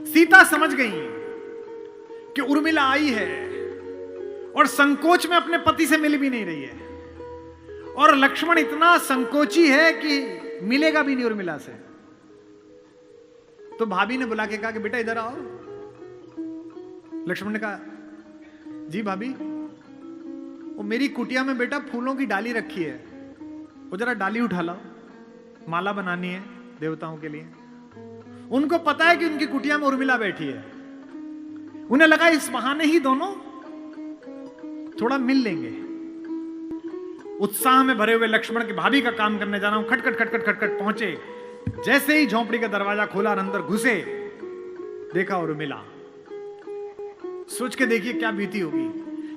सीता समझ गई कि उर्मिला आई है और संकोच में अपने पति से मिल भी नहीं रही है, और लक्ष्मण इतना संकोची है कि मिलेगा भी नहीं उर्मिला से। तो भाभी ने बुला के कहा कि बेटा इधर आओ। लक्ष्मण ने कहा जी भाभी, वो मेरी कुटिया में बेटा फूलों की डाली रखी है, वो जरा डाली उठा लाओ, माला बनानी है देवताओं के लिए। उनको पता है कि उनकी कुटिया में उर्मिला बैठी है, उन्हें लगा इस बहाने ही दोनों थोड़ा मिल लेंगे। उत्साह में भरे हुए लक्ष्मण की भाभी का काम करने जा रहा हूं, खटखट खटखट खटखट पहुंचे। जैसे ही झोंपड़ी का दरवाजा खोला और अंदर घुसे, देखा उर्मिला। सोच के देखिए क्या बीती होगी।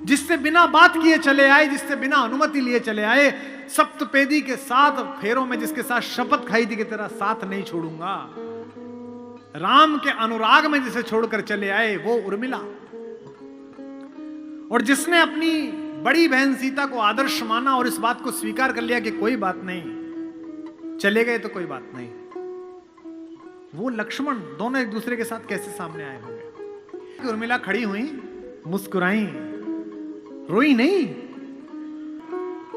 जिससे बिना बात किए चले आए, जिससे बिना अनुमति लिए चले आए, सप्तपेदी के 7 फेरों में जिसके साथ शपथ खाई थी कि तेरा साथ नहीं छोड़ूंगा, राम के अनुराग में जिसे छोड़कर चले आए, वो उर्मिला। और जिसने अपनी बड़ी बहन सीता को आदर्श माना और इस बात को स्वीकार कर लिया कि कोई बात नहीं, चले गए तो कोई बात नहीं, वो लक्ष्मण दोनों एक दूसरे के साथ कैसे सामने आए होंगे। उर्मिला खड़ी हुई, मुस्कुराई, रोई नहीं,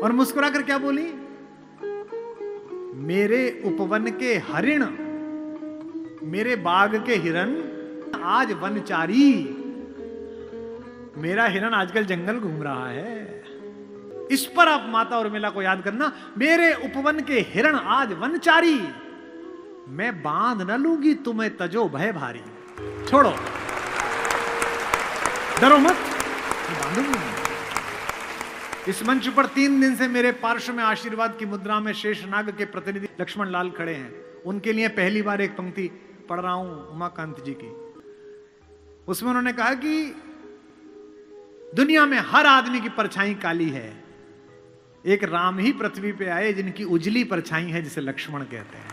और मुस्कुराकर क्या बोली, मेरे उपवन के हरिण, मेरे बाग के हिरन आज वनचारी, मेरा हिरन आजकल जंगल घूम रहा है। इस पर आप माता उर्मिला को याद करना, मेरे उपवन के हिरन आज वनचारी, मैं बांध न लूंगी तुम्हें तजो भय भारी। छोड़ो, डरो मत, बांधूंगी। इस मंच पर 3 दिन से मेरे पार्श्व में आशीर्वाद की मुद्रा में शेषनाग के प्रतिनिधि लक्ष्मण लाल खड़े हैं। उनके लिए पहली बार एक पंक्ति पढ़ रहा हूं उमाकांत जी की। उसमें उन्होंने कहा कि दुनिया में हर आदमी की परछाई काली है, एक राम ही पृथ्वी पे आए जिनकी उजली परछाई है, जिसे लक्ष्मण कहते हैं।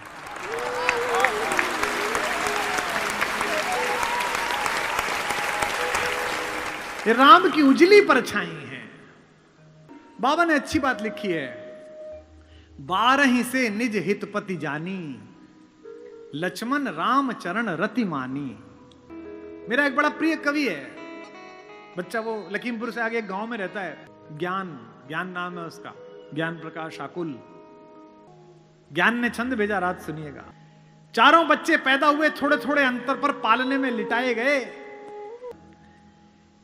ये राम की उजली परछाई है। बाबा ने अच्छी बात लिखी है, 12 से निज हितपति जानी, लक्ष्मण राम चरण रति मानी। मेरा एक बड़ा प्रिय कवि है, बच्चा वो लखीमपुर से आगे एक गांव में रहता है, ज्ञान नाम है उसका, ज्ञान प्रकाश आकुल। ज्ञान ने छंद भेजा, रात सुनिएगा। 4 बच्चे पैदा हुए, थोड़े थोड़े अंतर पर पालने में लिटाए गए,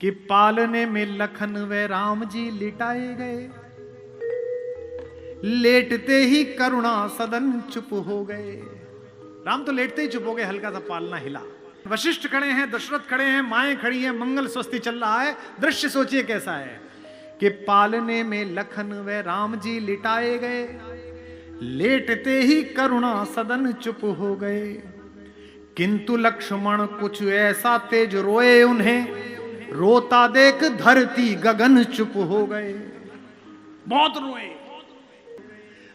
कि पालने में लखन व राम जी लिटाए गए, लेटते ही करुणा सदन चुप हो गए। राम तो लेटते ही चुप हो गए, हल्का सा पालना हिला। वशिष्ठ खड़े हैं, दशरथ खड़े हैं, माएं खड़ी हैं, मंगल स्वस्ति चल रहा है। दृश्य सोचिए कैसा है कि पालने में लखन व राम जी लिटाए गए, लेटते ही करुणा सदन चुप हो गए, किंतु लक्ष्मण कुछ ऐसा तेज रोए उन्हें, रोता देख धरती गगन चुप हो गए। बहुत रोए।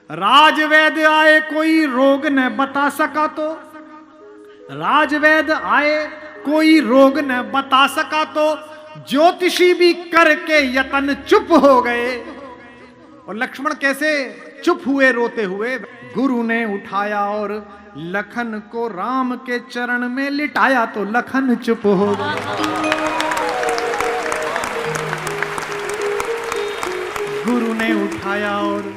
राजवैद्य आए कोई रोग न बता सका तो, राजवैद्य आए कोई रोग न बता सका तो, ज्योतिषी भी करके यतन चुप हो गए। और लक्ष्मण कैसे चुप हुए रोते हुए, गुरु ने उठाया और लखन को राम के चरण में लिटाया तो लखन चुप हो गए। गुरु ने उठाया और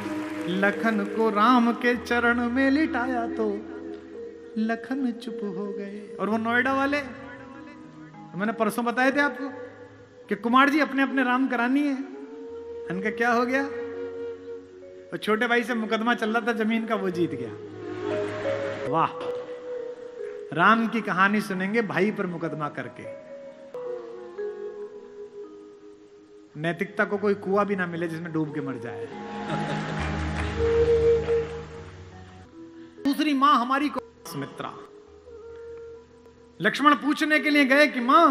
लखन को राम के चरण में लिटाया तो लखन चुप हो गए। और वो नोएडा वाले, मैंने परसों बताए थे आपको कि कुमार जी अपने अपने राम करानी है। उनका क्या हो गया, और छोटे भाई से मुकदमा चल रहा था जमीन का, वो जीत गया। वाह, राम की कहानी सुनेंगे भाई पर मुकदमा करके। नैतिकता को कोई कुआं भी ना मिले जिसमें डूब के मर जाए। दूसरी मां हमारी को सुमित्रा, लक्ष्मण पूछने के लिए गए कि मां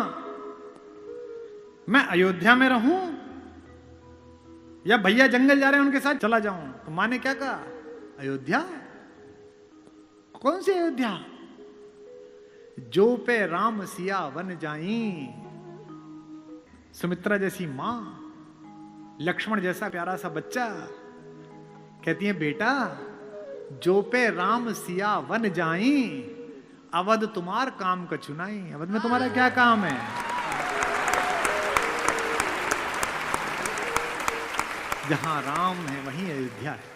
मैं अयोध्या में रहूं या भैया जंगल जा रहे हैं उनके साथ चला जाऊं। तो मां ने क्या कहा, अयोध्या? कौन सी अयोध्या? जो पे राम सिया वन जाई। सुमित्रा जैसी मां, लक्ष्मण जैसा प्यारा सा बच्चा, कहती है बेटा जो पे राम सिया वन जाई, अवध तुम्हार काम कछु नहीं। अवध में तुम्हारा क्या काम है? जहां राम है वहीं अयोध्या है।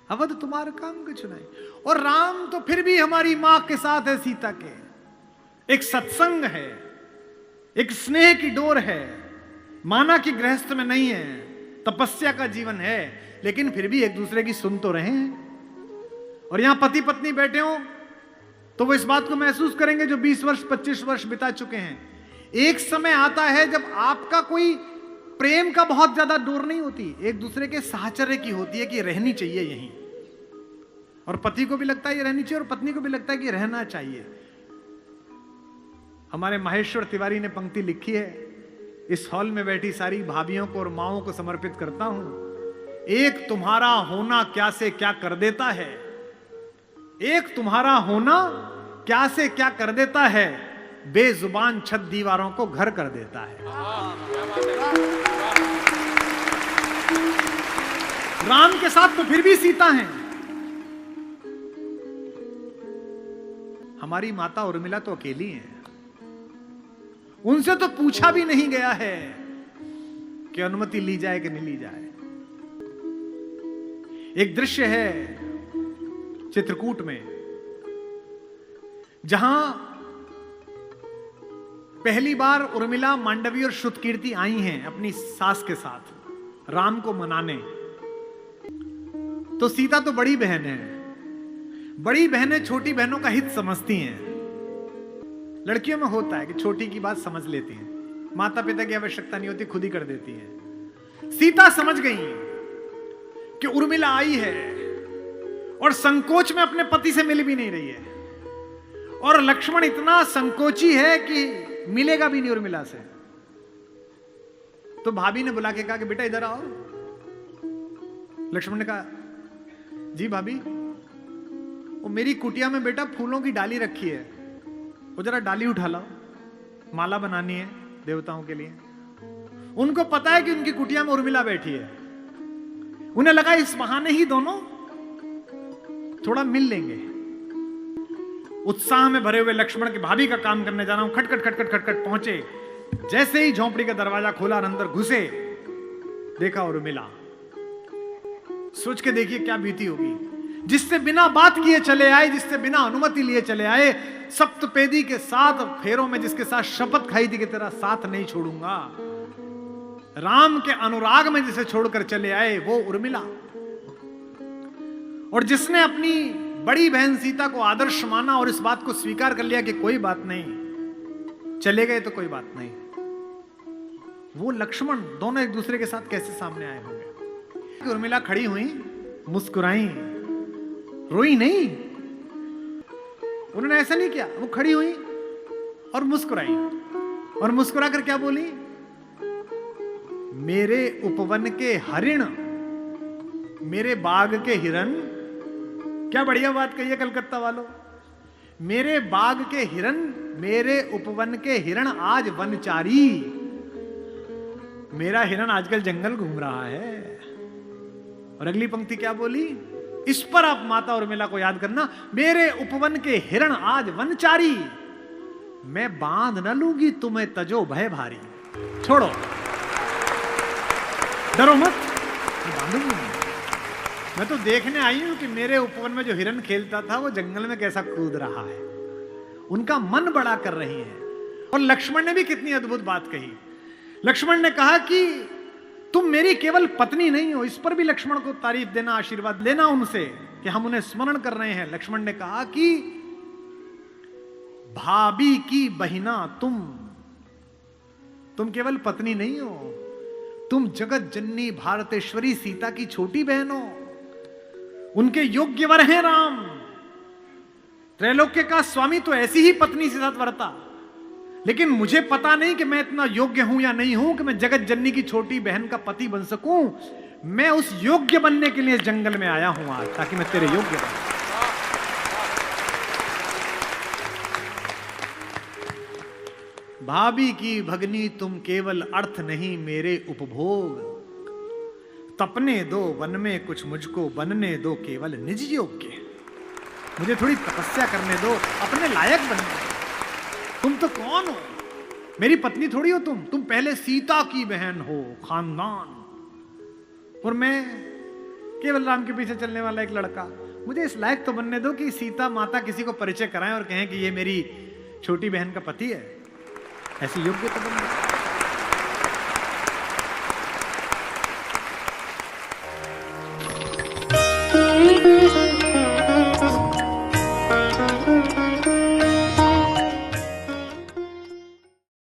अवध तुम्हारा काम कुछ नहीं। और राम तो फिर भी हमारी मां के साथ है, सीता के। एक सत्संग है, एक स्नेह की डोर है। माना कि गृहस्थ में नहीं है, तपस्या का जीवन है, लेकिन फिर भी एक दूसरे की सुन तो रहे हैं। और यहां पति पत्नी बैठे हो तो वो इस बात को महसूस करेंगे जो 20 वर्ष 25 वर्ष बिता चुके हैं। एक समय आता है जब आपका कोई प्रेम का बहुत ज्यादा डोर नहीं होती, एक दूसरे के साहचर्य की होती है कि रहनी चाहिए यहीं। और पति को भी लगता है ये रहनी चाहिए और पत्नी को भी लगता है कि रहना चाहिए। हमारे माहेश्वर तिवारी ने पंक्ति लिखी है, इस हॉल में बैठी सारी भाभियों को और माओं को समर्पित करता हूं। एक तुम्हारा होना क्या से क्या कर देता है, एक तुम्हारा होना क्या से क्या कर देता है, बेजुबान छत दीवारों को घर कर देता है। राम के साथ तो फिर भी सीता हैं। हमारी माता उर्मिला तो अकेली हैं। उनसे तो पूछा भी नहीं गया है कि अनुमति ली जाए कि नहीं ली जाए। एक दृश्य है चित्रकूट में, जहां पहली बार उर्मिला, मांडवी और श्रुतकीर्ति आई हैं अपनी सास के साथ राम को मनाने। तो सीता तो बड़ी बहन है, बड़ी बहनें छोटी बहनों का हित समझती हैं। लड़कियों में होता है कि छोटी की बात समझ लेती हैं, माता पिता की आवश्यकता नहीं होती, खुद ही कर देती हैं। सीता समझ गई कि उर्मिला आई है और संकोच में अपने पति से मिल भी नहीं रही है, और लक्ष्मण इतना संकोची है कि मिलेगा भी नहीं उर्मिला से। तो भाभी ने बुला के कहा कि बेटा इधर आओ। लक्ष्मण ने कहा जी भाभी, वो मेरी कुटिया में बेटा फूलों की डाली रखी है, वो जरा डाली उठा लाओ, माला बनानी है देवताओं के लिए। उनको पता है कि उनकी कुटिया में उर्मिला बैठी है। उन्हें लगा इस बहाने ही दोनों थोड़ा मिल लेंगे। उत्साह में भरे हुए लक्ष्मण की भाभी का काम करने जा रहा हूं, खटखट खटखट खटखट पहुंचे। जैसे ही झोंपड़ी का दरवाजा खोला और अंदर घुसे, देखा उर्मिला। सोच के देखिए क्या बीती होगी। जिससे बिना बात किए चले आए, जिससे बिना अनुमति लिए चले आए, सप्तपेदी के 7 फेरों में जिसके साथ शपथ खाई थी कि तेरा साथ नहीं छोड़ूंगा, राम के अनुराग में जिसे छोड़कर चले आए वो उर्मिला। और जिसने अपनी बड़ी बहन सीता को आदर्श माना और इस बात को स्वीकार कर लिया कि कोई बात नहीं, चले गए तो कोई बात नहीं, वो लक्ष्मण दोनों एक दूसरे के साथ कैसे सामने आए होंगे। उर्मिला खड़ी हुई, मुस्कुराई, रोई नहीं। उन्होंने ऐसा नहीं किया, वो खड़ी हुई और मुस्कुराई। और मुस्कुरा कर क्या बोली? मेरे उपवन के हरिण, मेरे बाग के हिरन। क्या बढ़िया बात कही है कलकत्ता वालों। मेरे बाग के हिरन, मेरे उपवन के हिरन आज वनचारी। मेरा हिरन आजकल जंगल घूम रहा है। और अगली पंक्ति क्या बोली? इस पर आप माता उर्मिला को याद करना। मेरे उपवन के हिरण आज वनचारी, मैं बांध न लूंगी तुम्हें तजो भय भारी। छोड़ो, डरो मत, मैं बांधूंगी। मैं तो देखने आई हूं कि मेरे उपवन में जो हिरण खेलता था वो जंगल में कैसा कूद रहा है। उनका मन बड़ा कर रही है। और लक्ष्मण ने भी कितनी अद्भुत बात कही। लक्ष्मण ने कहा कि तुम मेरी केवल पत्नी नहीं हो। इस पर भी लक्ष्मण को तारीफ देना, आशीर्वाद लेना उनसे कि हम उन्हें स्मरण कर रहे हैं। लक्ष्मण ने कहा कि भाभी की बहिना तुम केवल पत्नी नहीं हो, तुम जगत जननी भारतेश्वरी सीता की छोटी बहन हो। उनके योग्य वर हैं राम। त्रैलोक्य का स्वामी तो ऐसी ही पत्नी से साथ वर्ता, लेकिन मुझे पता नहीं कि मैं इतना योग्य हूं या नहीं हूं कि मैं जगत जननी की छोटी बहन का पति बन सकूं। मैं उस योग्य बनने के लिए इस जंगल में आया हूं आज, ताकि मैं तेरे योग्य बनूं। भाभी की भगनी तुम केवल अर्थ नहीं मेरे उपभोग। तपने दो वन में कुछ मुझको बनने दो केवल निज योग्य। मुझे थोड़ी तपस्या करने दो, अपने लायक बनने दो। तुम तो कौन हो? मेरी पत्नी थोड़ी हो तुम पहले सीता की बहन हो, खानदान, और मैं केवल राम के पीछे चलने वाला एक लड़का। मुझे इस लायक तो बनने दो कि सीता माता किसी को परिचय कराएं और कहें कि ये मेरी छोटी बहन का पति है। ऐसी योग्य तो बनने दो।